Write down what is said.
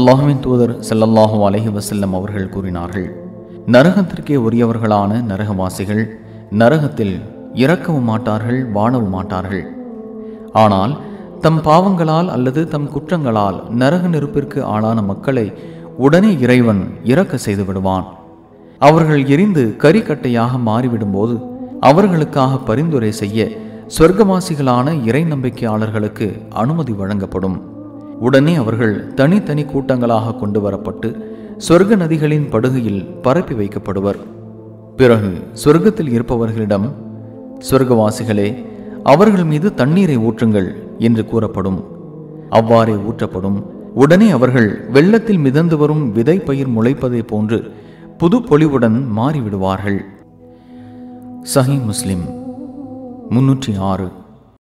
அல்லாஹ்வின் தூதர் ஸல்லல்லாஹு அலைஹி வஸல்லம் அவர்கள் கூறினார்கள், நரகத்திற்கே உரியவர்களான நரகவாசிகள் நரகத்தில் இறக்கவும் மாட்டார்கள், வாழவும் மாட்டார்கள். ஆனால் தம் பாவங்களால் அல்லது தம் குற்றங்களால் நரக நெருப்பிற்கு ஆளான மக்களை உடனே இறைவன் இறக்க செய்து விடுவான். அவர்கள் எரிந்து கரிக்கட்டையாக மாறிவிடும்போது அவர்களுக்காக பரிந்துரை செய்ய சொர்க்கவாசிகளான இறை நம்பிக்கையாளர்களுக்கு அனுமதி வழங்கப்படும். உடனே அவர்கள் தனித்தனி கூட்டங்களாக கொண்டு வரப்பட்டு சொர்க்க நதிகளின் படுகையில் பரப்பி வைக்கப்படுவர். பிறகு சொர்க்கத்தில் இருப்பவர்களிடம், சொர்க்கவாசிகளே, அவர்கள் மீது தண்ணீரை ஊற்றுங்கள் என்று கூறப்படும். அவ்வாறே ஊற்றப்படும். உடனே அவர்கள் வெள்ளத்தில் மிதந்து வரும் விதை பயிர் முளைப்பதை போன்று புது பொலிவுடன் மாறிவிடுவார்கள். சஹீஹ் முஸ்லிம் 306.